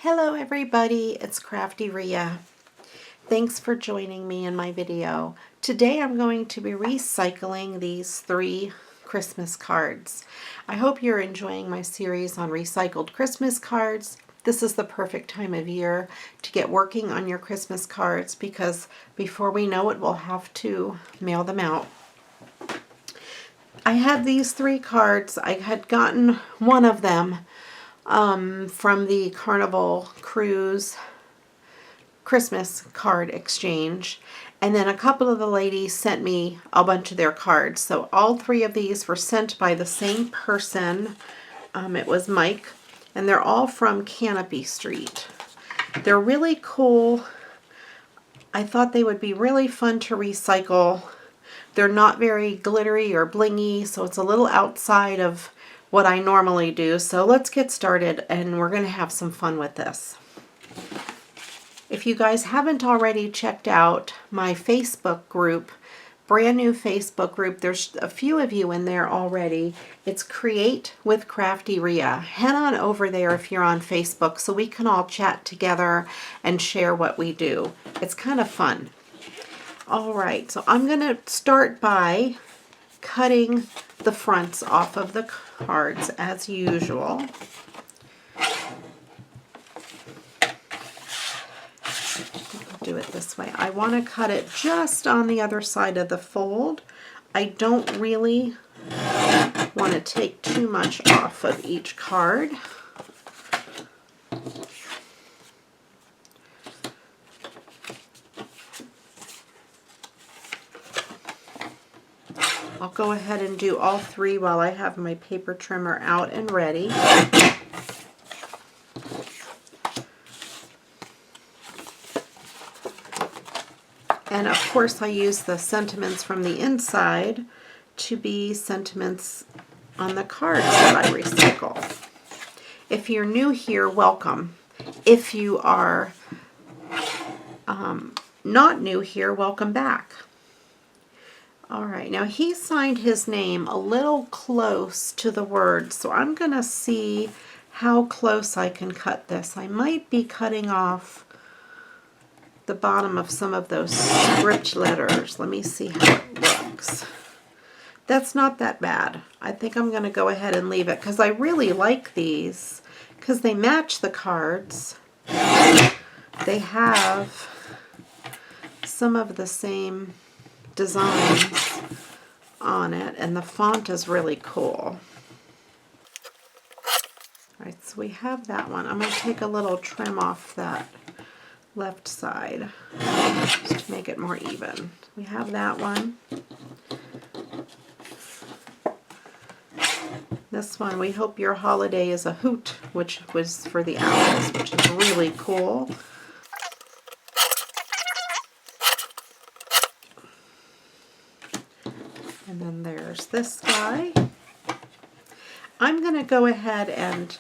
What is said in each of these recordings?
Hello everybody, it's CraftyRia. Thanks for joining me in my video. Today I'm going to be recycling these 3 Christmas cards. I hope you're enjoying my series on recycled Christmas cards. This is the perfect time of year to get working on your Christmas cards because before we know it, we'll have to mail them out. I have these 3 cards. I had gotten one of them from the Carnival Cruise Christmas card exchange, and then a couple of the ladies sent me a bunch of their cards. So all 3 of these were sent by the same person. It was Mike, and they're all from Canopy Street. They're really cool. I thought they would be really fun to recycle. They're not very glittery or blingy, so it's a little outside of what I normally do. So let's get started and we're going to have some fun with this. If you guys haven't already checked out my Facebook group, brand new Facebook group, there's a few of you in there already. It's Create with CraftyRia. Head on over there if you're on Facebook so we can all chat together and share what we do. It's kind of fun. All right, so I'm going to start by cutting the fronts off of the cards as usual. I'll do it this way. I want to cut it just on the other side of the fold. I don't really want to take too much off of each card. I'll go ahead and do all 3 while I have my paper trimmer out and ready. And of course I use the sentiments from the inside to be sentiments on the cards that I recycle. If you're new here, welcome. If you are not new here, welcome back. All right, now he signed his name a little close to the word, so I'm going to see how close I can cut this. I might be cutting off the bottom of some of those script letters. Let me see how it looks. That's not that bad. I think I'm going to go ahead and leave it because I really like these because they match the cards. They have some of the same designs on it, and the font is really cool. All right, so we have that one. I'm going to take a little trim off that left side just to make it more even. We have that one. This one, we hope your holiday is a hoot, which was for the owls, which is really cool. And then there's this guy. I'm going to go ahead and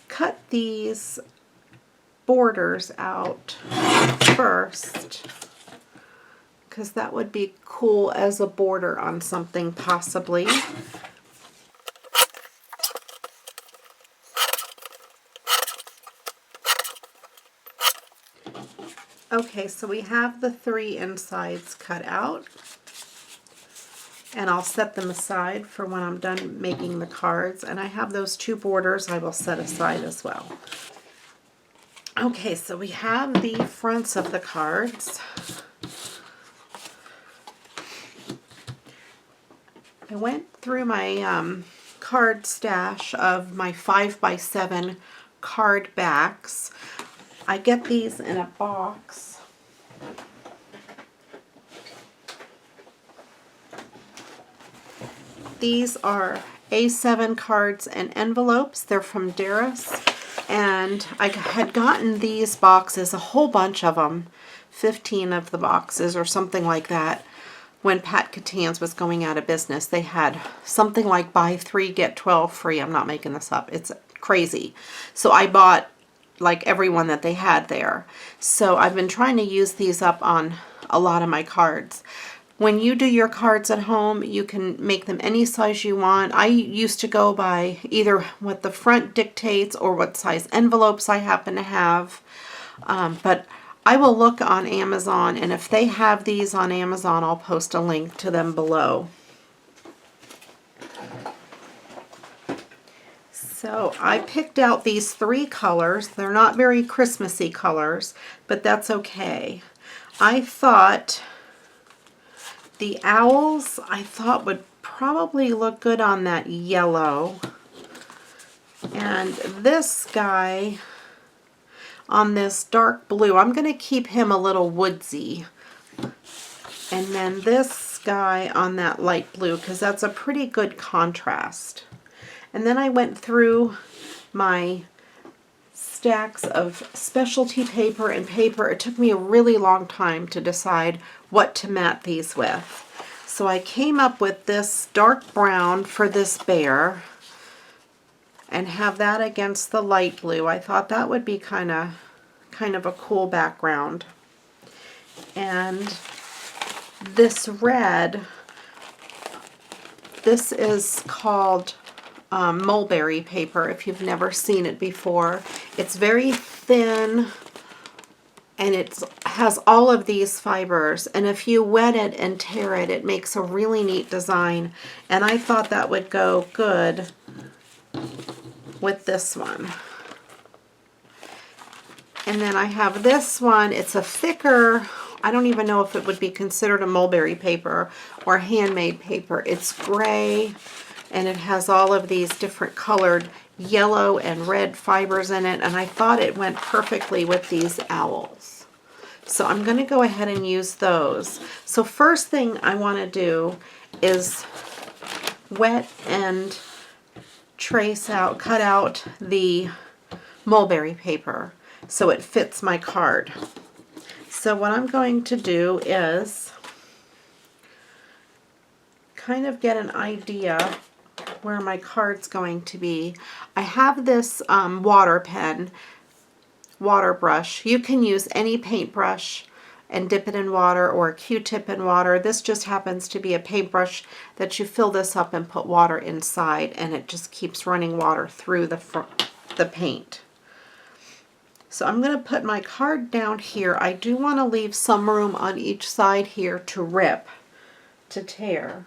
cut these borders out first because that would be cool as a border on something possibly. Okay, so we have the 3 insides cut out. And I'll set them aside for when I'm done making the cards. And I have those 2 borders I will set aside as well. Okay, so we have the fronts of the cards. I went through my card stash of my 5x7 card backs. I get these in a box. These are A7 cards and envelopes. They're from Darris. And I had gotten these boxes, a whole bunch of them, 15 of the boxes or something like that, when Pat Catan's was going out of business. They had something like buy 3, get 12 free. I'm not making this up. It's crazy. So I bought like every one that they had there. So I've been trying to use these up on a lot of my cards. when you do your cards at home, you can make them any size you want. I used to go by either what the front dictates or what size envelopes I happen to have. But I will look on Amazon, and if they have these on Amazon, I'll post a link to them below. So I picked out these 3 colors. They're not very Christmassy colors, but that's okay. I thought the owls, would probably look good on that yellow. And this guy on this dark blue, I'm going to keep him a little woodsy. And then this guy on that light blue, because that's a pretty good contrast. And then I went through my stacks of specialty paper and paper. It took me a really long time to decide what to mat these with. So I came up with this dark brown for this bear and have that against the light blue. I thought that would be kind of a cool background. And this red, this is called mulberry paper, if you've never seen it before. It's very thin, and it has all of these fibers, and if you wet it and tear it, it makes a really neat design, and I thought that would go good with this one. And then I have this one. It's a thicker, I don't even know if it would be considered a mulberry paper or handmade paper. It's gray, and it has all of these different colored yellow and red fibers in it, and I thought it went perfectly with these owls. So I'm going to go ahead and use those. So first thing I want to do is wet and cut out the mulberry paper so it fits my card. So what I'm going to do is kind of get an idea where my card's going to be. I have this water brush. You can use any paintbrush and dip it in water, or a Q-tip in water. This just happens to be a paintbrush that you fill this up and put water inside, and it just keeps running water through the paint. So I'm going to put my card down here. I do want to leave some room on each side here to rip, to tear.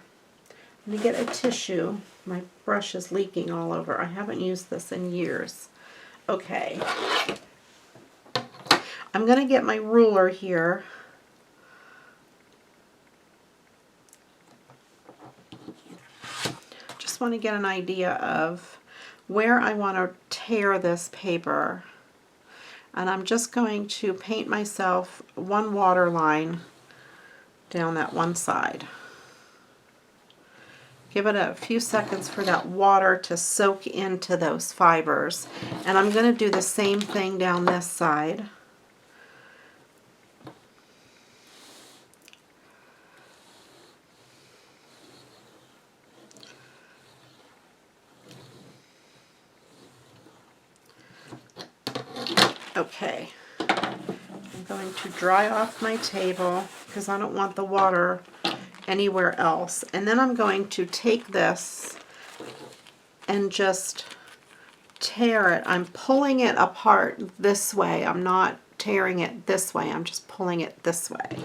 Let me get a tissue. My brush is leaking all over. I haven't used this in years. Okay. I'm going to get my ruler here. Just want to get an idea of where I want to tear this paper. And I'm just going to paint myself one water line down that one side. Give it a few seconds for that water to soak into those fibers. And I'm going to do the same thing down this side. Okay. I'm going to dry off my table because I don't want the water anywhere else. And then I'm going to take this and just tear it. I'm pulling it apart this way. I'm not tearing it this way. I'm just pulling it this way.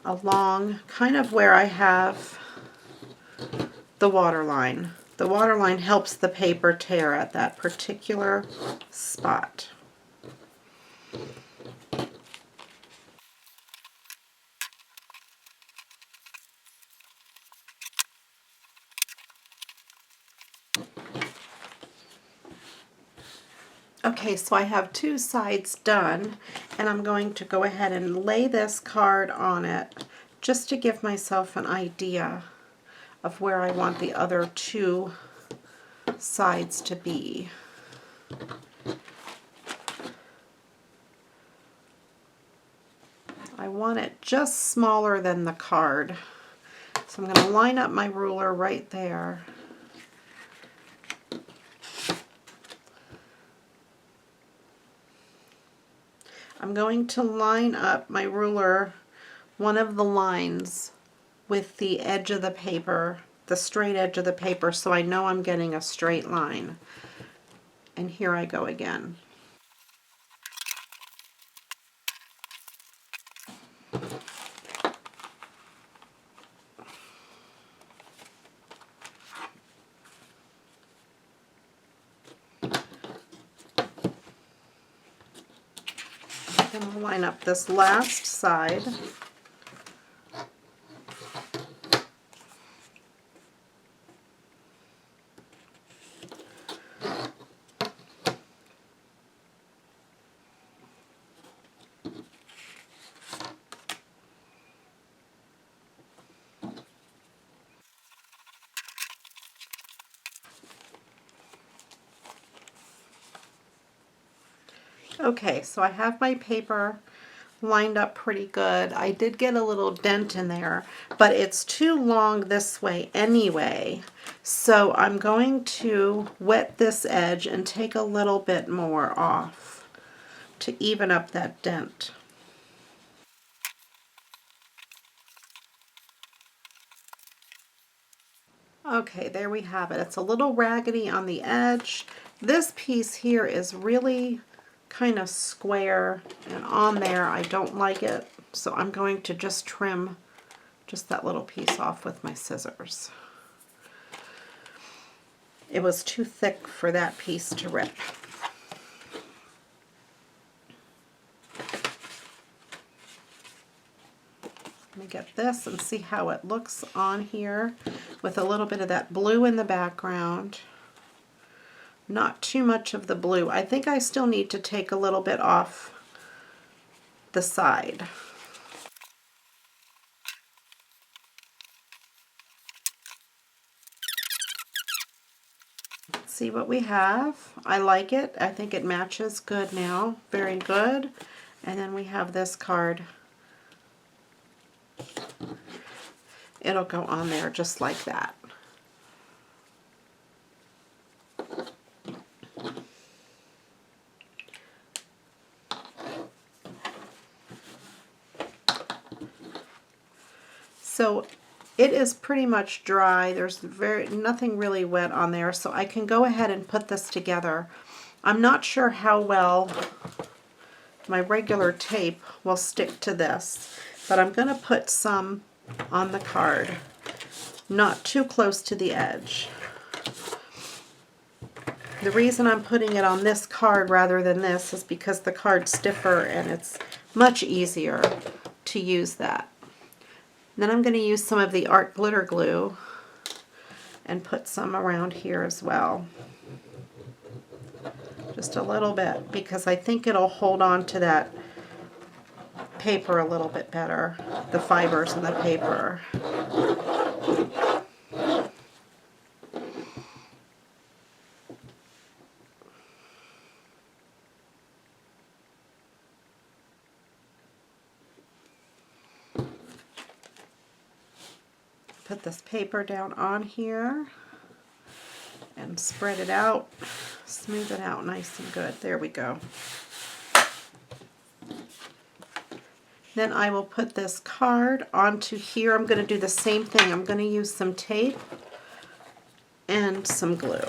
Along kind of where I have the water line. The water line helps the paper tear at that particular spot. Okay, so I have two sides done, and I'm going to go ahead and lay this card on it just to give myself an idea of where I want the other two sides to be. I want it just smaller than the card. So I'm going to line up my ruler right there. I'm going to line up my ruler one of the lines with the edge of the paper, the straight edge of the paper, so I know I'm getting a straight line. And here I go again. I'm going to line up this last side. Okay, so I have my paper lined up pretty good. I did get a little dent in there, but it's too long this way anyway. So I'm going to wet this edge and take a little bit more off to even up that dent. Okay, there we have it. It's a little raggedy on the edge. This piece here is really kind of square, and on there I don't like it, so I'm going to just trim just that little piece off with my scissors. It was too thick for that piece to rip. Let me get this and see how it looks on here with a little bit of that blue in the background. Not too much of the blue. I think I still need to take a little bit off the side. Let's see what we have. I like it. I think it matches good now. Very good. And then we have this card. It'll go on there just like that. So it is pretty much dry. There's nothing really wet on there, so I can go ahead and put this together. I'm not sure how well my regular tape will stick to this, but I'm going to put some on the card, not too close to the edge. The reason I'm putting it on this card rather than this is because the card's stiffer and it's much easier to use that. Then I'm going to use some of the art glitter glue and put some around here as well. Just a little bit, because I think it'll hold on to that paper a little bit better, the fibers in the paper. Put this paper down on here and spread it out, smooth it out nice and good. There we go. Then I will put this card onto here. I'm going to do the same thing. I'm going to use some tape and some glue.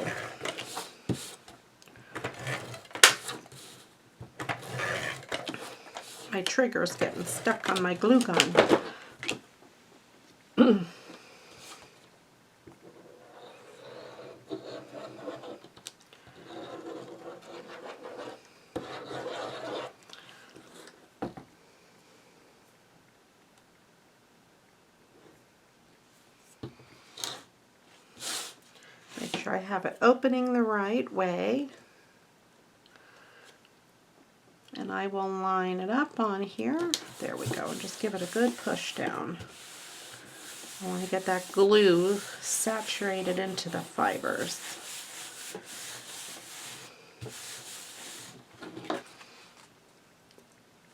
My trigger's getting stuck on my glue gun. Make sure I have it opening the right way. And I will line it up on here. There we go. And just give it a good push down. I want to get that glue saturated into the fibers.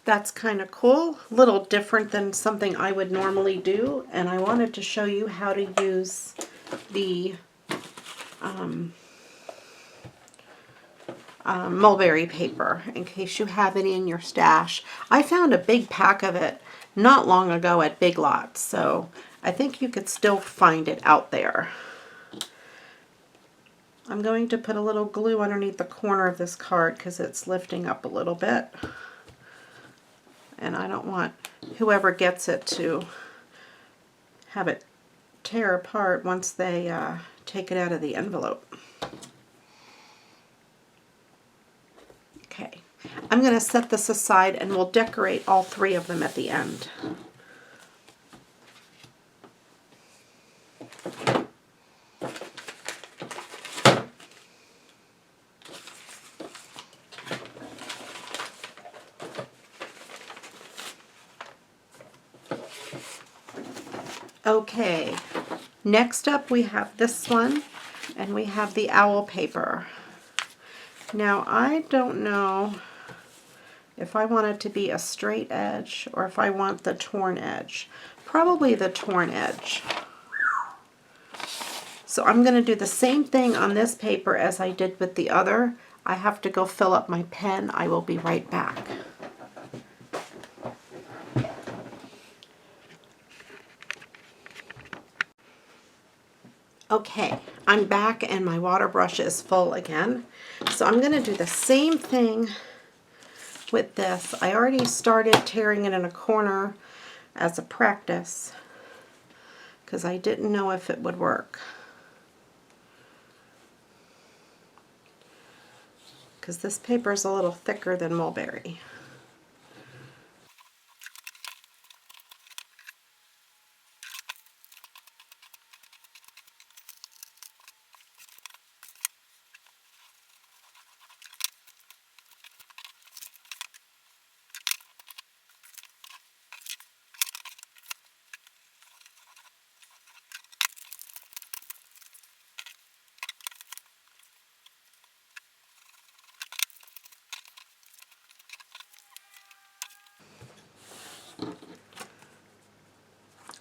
That's kind of cool. A little different than something I would normally do. And I wanted to show you how to use the mulberry paper in case you have any in your stash. I found a big pack of it not long ago at Big Lots, so I think you could still find it out there. I'm going to put a little glue underneath the corner of this card because it's lifting up a little bit. And I don't want whoever gets it to have it tear apart once they take it out of the envelope. Okay, I'm going to set this aside and we'll decorate all 3 of them at the end. Okay, next up we have this one, and we have the owl paper. Now I don't know if I want it to be a straight edge or if I want the torn edge. Probably the torn edge. So I'm going to do the same thing on this paper as I did with the other. I have to go fill up my pen. I will be right back. Okay, I'm back and my water brush is full again. So I'm going to do the same thing with this. I already started tearing it in a corner as a practice because I didn't know if it would work. Because this paper is a little thicker than mulberry.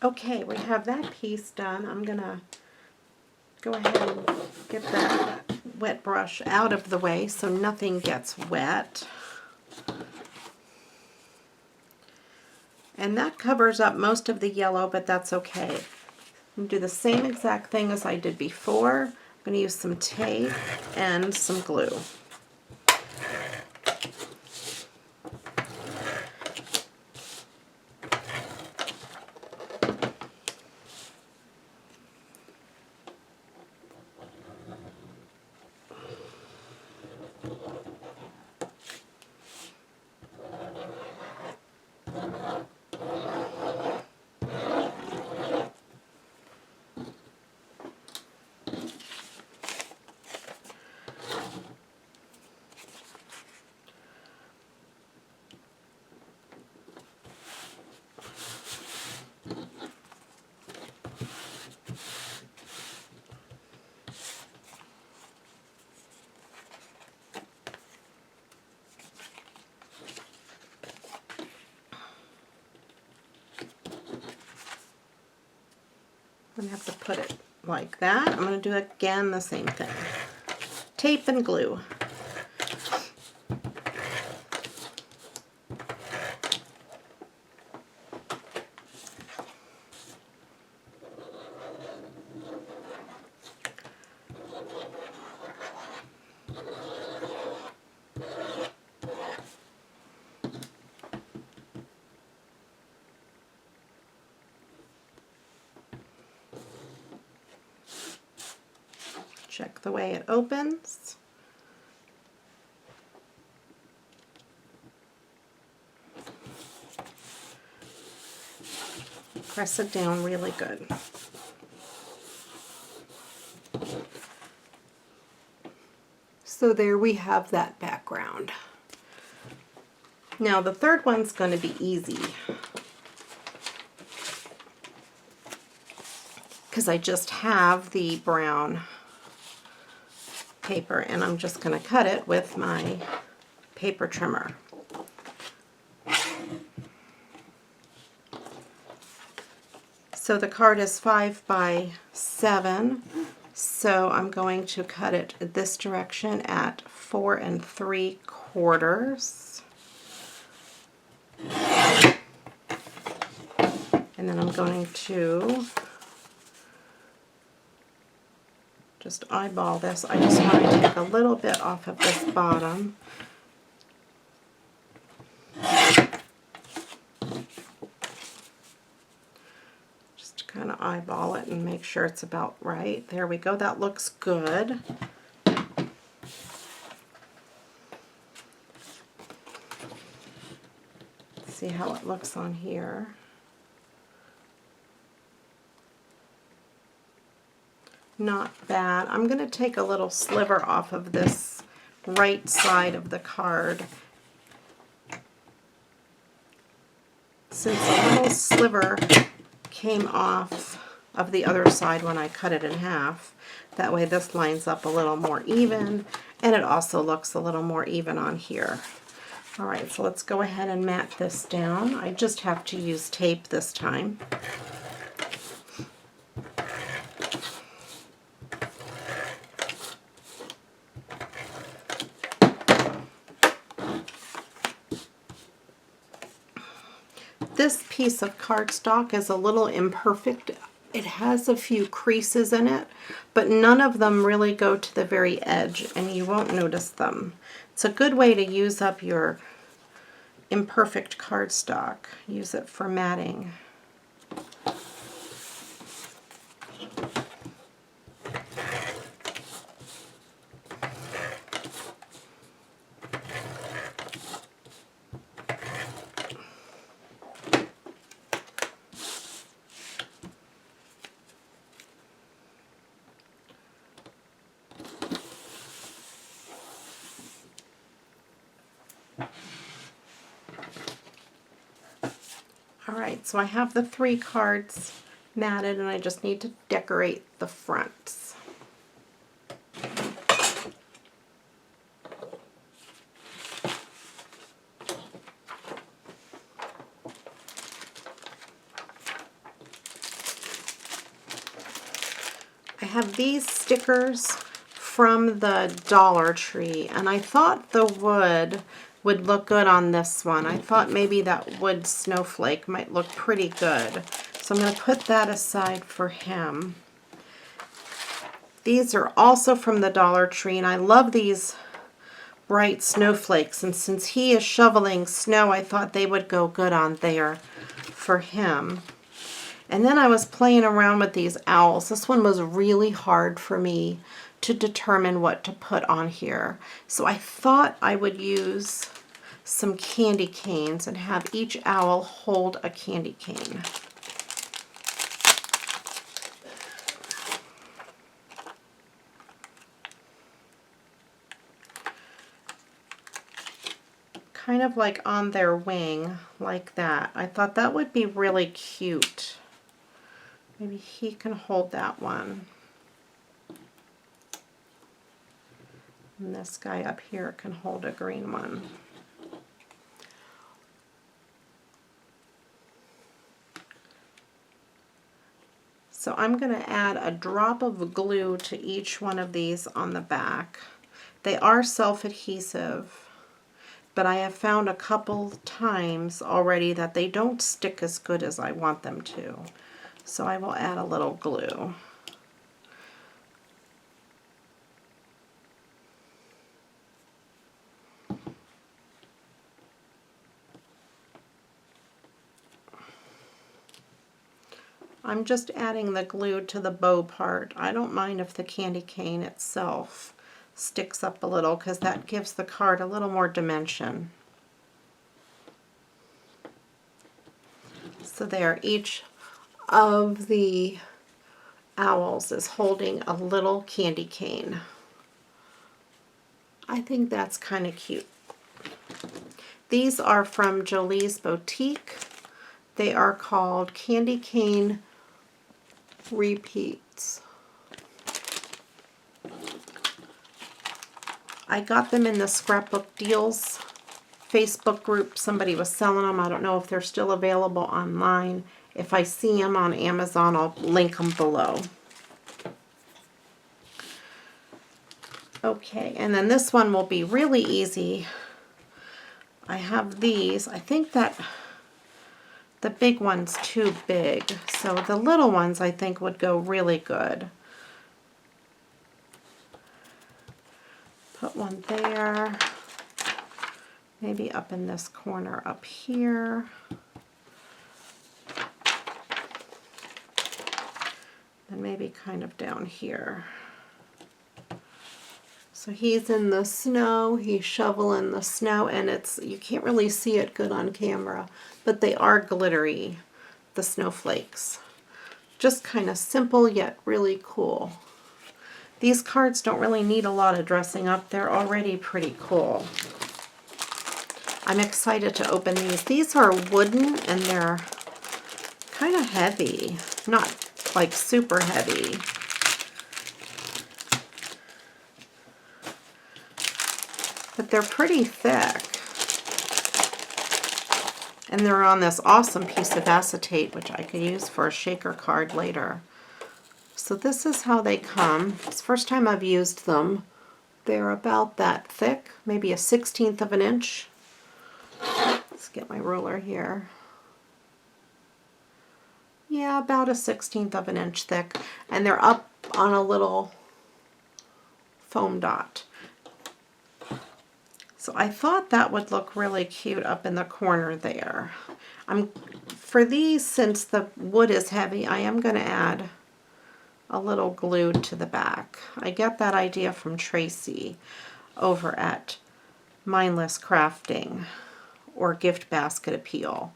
Okay, we have that piece done. I'm going to go ahead and get that wet brush out of the way so nothing gets wet. And that covers up most of the yellow, but that's okay. I'm going to do the same exact thing as I did before. I'm going to use some tape and some glue. I'm going to have to put it like that. I'm going to do again the same thing. Tape and glue. Check the way it opens. Press it down really good. So there we have that background. Now the third one's going to be easy because I just have the brown paper and I'm just going to cut it with my paper trimmer. So the card is 5 by 7, so I'm going to cut it this direction at 4 3/4. And then I'm going to just eyeball this. I just want to take a little bit off of this bottom. Just kind of eyeball it and make sure it's about right. There we go. That looks good. See how it looks on here. Not bad. I'm going to take a little sliver off of this right side of the card. Since a little sliver came off of the other side when I cut it in half, that way this lines up a little more even, and it also looks a little more even on here. Alright, so let's go ahead and mat this down. I just have to use tape this time. This piece of cardstock is a little imperfect. It has a few creases in it, but none of them really go to the very edge, and you won't notice them. It's a good way to use up your imperfect cardstock. Use it for matting. Alright, so I have the 3 cards matted, and I just need to decorate the fronts. I have these stickers from the Dollar Tree, and I thought the wood would look good on this one. I thought maybe that wood snowflake might look pretty good. So I'm going to put that aside for him. These are also from the Dollar Tree, and I love these bright snowflakes. And since he is shoveling snow, I thought they would go good on there for him. And then I was playing around with these owls. This one was really hard for me to determine what to put on here. So I thought I would use some candy canes and have each owl hold a candy cane. Kind of like on their wing, like that. I thought that would be really cute. Maybe he can hold that one. And this guy up here can hold a green one. So I'm going to add a drop of glue to each one of these on the back. They are self-adhesive, but I have found a couple times already that they don't stick as good as I want them to. So I will add a little glue. I'm just adding the glue to the bow part. I don't mind if the candy cane itself sticks up a little, because that gives the card a little more dimension. So there, each of the owls is holding a little candy cane. I think that's kind of cute. These are from Jolie's Boutique. They are called Candy Cane Repeats. I got them in the Scrapbook Deals Facebook group. Somebody was selling them. I don't know if they're still available online. If I see them on Amazon, I'll link them below. Okay, and then this one will be really easy. I have these. I think that The big one's too big, so the little ones I think would go really good. Put one there, maybe up in this corner up here. And maybe kind of down here. So he's in the snow, he's shoveling the snow, and you can't really see it good on camera, but they are glittery, the snowflakes. Just kind of simple yet really cool. These cards don't really need a lot of dressing up. They're already pretty cool. I'm excited to open these. These are wooden and they're kind of heavy, not like super heavy. But they're pretty thick. And they're on this awesome piece of acetate, which I could use for a shaker card later. So this is how they come. It's the first time I've used them. They're about that thick, maybe a 1/16 of an inch. Let's get my ruler here. Yeah, about a 1/16 of an inch thick. And they're up on a little foam dot. So I thought that would look really cute up in the corner there. For these, since the wood is heavy, I am going to add a little glue to the back. I get that idea from Tracy over at Mindless Crafting or Gift Basket Appeal.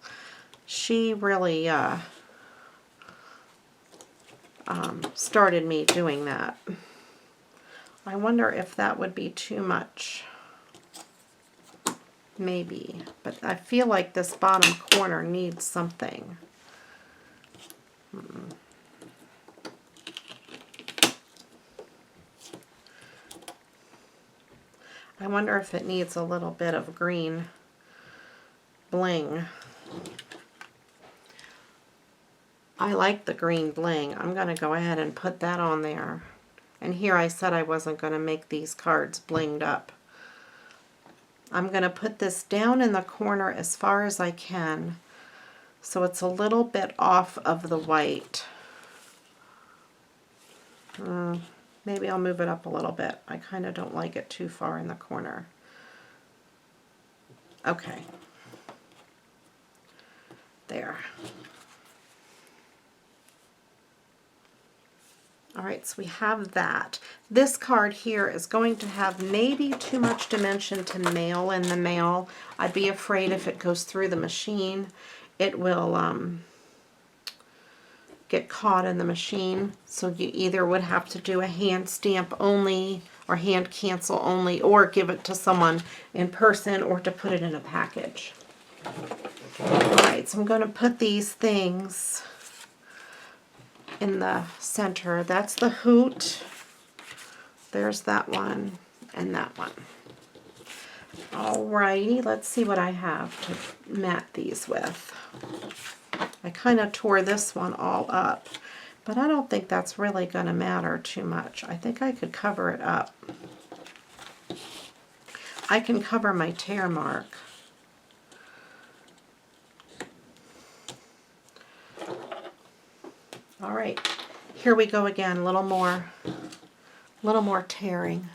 She really started me doing that. I wonder if that would be too much. Maybe, but I feel like this bottom corner needs something. I wonder if it needs a little bit of green bling. I like the green bling. I'm going to go ahead and put that on there. And here I said I wasn't going to make these cards blinged up. I'm going to put this down in the corner as far as I can so it's a little bit off of the white. Maybe I'll move it up a little bit. I kind of don't like it too far in the corner. Okay. There. Alright, so we have that. This card here is going to have maybe too much dimension to mail in the mail. I'd be afraid if it goes through the machine, it will get caught in the machine. So you either would have to do a hand stamp only or hand cancel only, or give it to someone in person, or to put it in a package. Alright, so I'm going to put these things in the center. That's the hoot. There's that one and that one. Alrighty, let's see what I have to mat these with. I kind of tore this one all up, but I don't think that's really going to matter too much. I think I could cover it up. I can cover my tear mark. All right, here we go again. A little more tearing.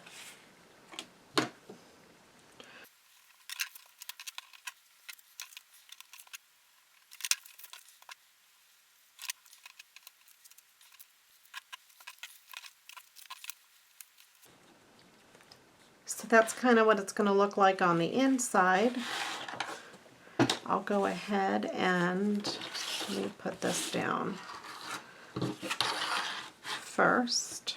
So that's kind of what it's going to look like on the inside. I'll go ahead and let me put this down first.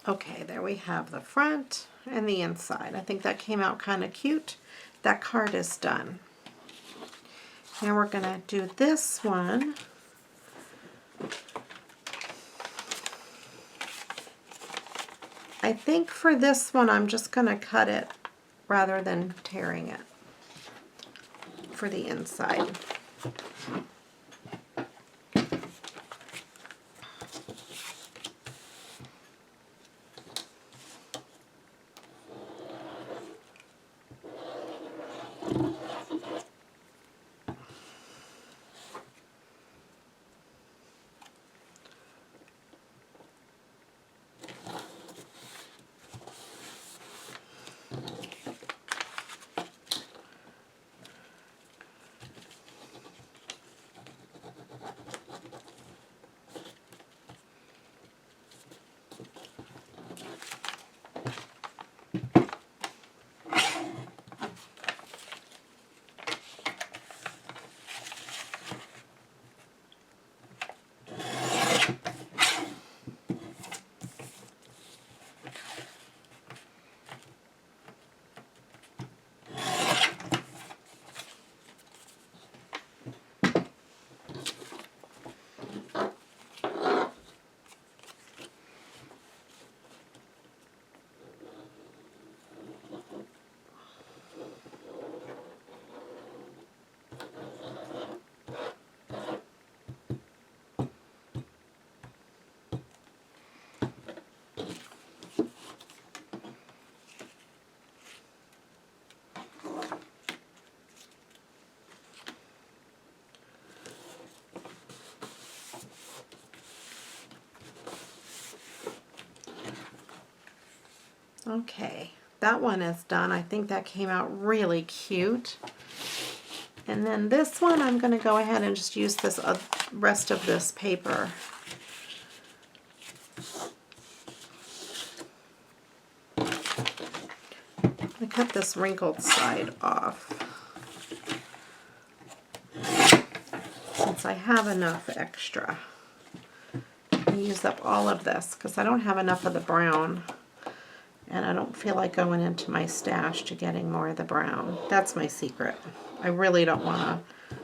Okay, there we have the front and the inside. I think that came out kind of cute. That card is done. Now we're going to do this one. I think for this one I'm just going to cut it rather than tearing it for the inside. Okay, that one is done. I think that came out really cute. And then this one, I'm going to go ahead and just use this rest of this paper. I cut this wrinkled side off since I have enough extra. I use up all of this because I don't have enough of the brown. And I don't feel like going into my stash to getting more of the brown. That's my secret. I really don't want to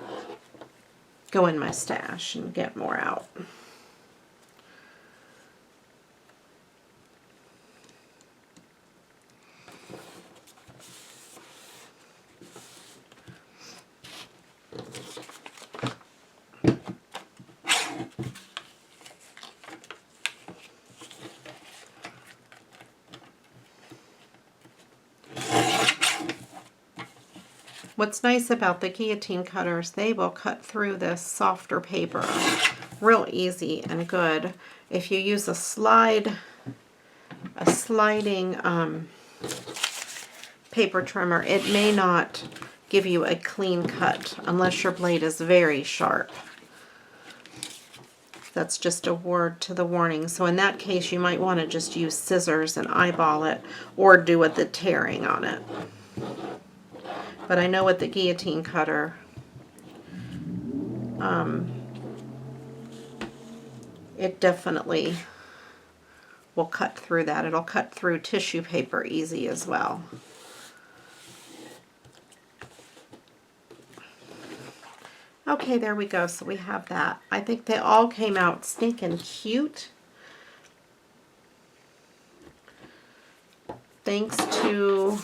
go in my stash and get more out. What's nice about the guillotine cutters, they will cut through this softer paper real easy and good. If you use a sliding paper trimmer, it may not give you a clean cut unless your blade is very sharp. That's just a word to the warning. So in that case, you might want to just use scissors and eyeball it or do with the tearing on it. But I know with the guillotine cutter, it definitely will cut through that. It'll cut through tissue paper easy as well. Okay, there we go. So we have that. I think they all came out stinking cute. Thanks to,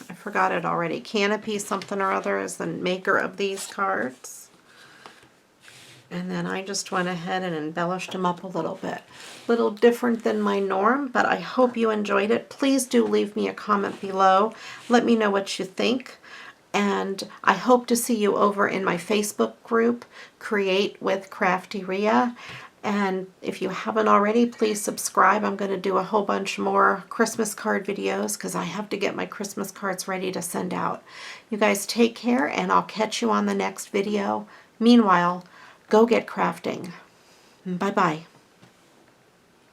I forgot it already, Canopy something or other is the maker of these cards. And then I just went ahead and embellished them up a little bit. Little different than my norm, but I hope you enjoyed it. Please do leave me a comment below. Let me know what you think. And I hope to see you over in my Facebook group, Create with CraftyRia. And if you haven't already, please subscribe. I'm going to do a whole bunch more Christmas card videos because I have to get my Christmas cards ready to send out. You guys take care, and I'll catch you on the next video. Meanwhile, go get crafting. Bye-bye.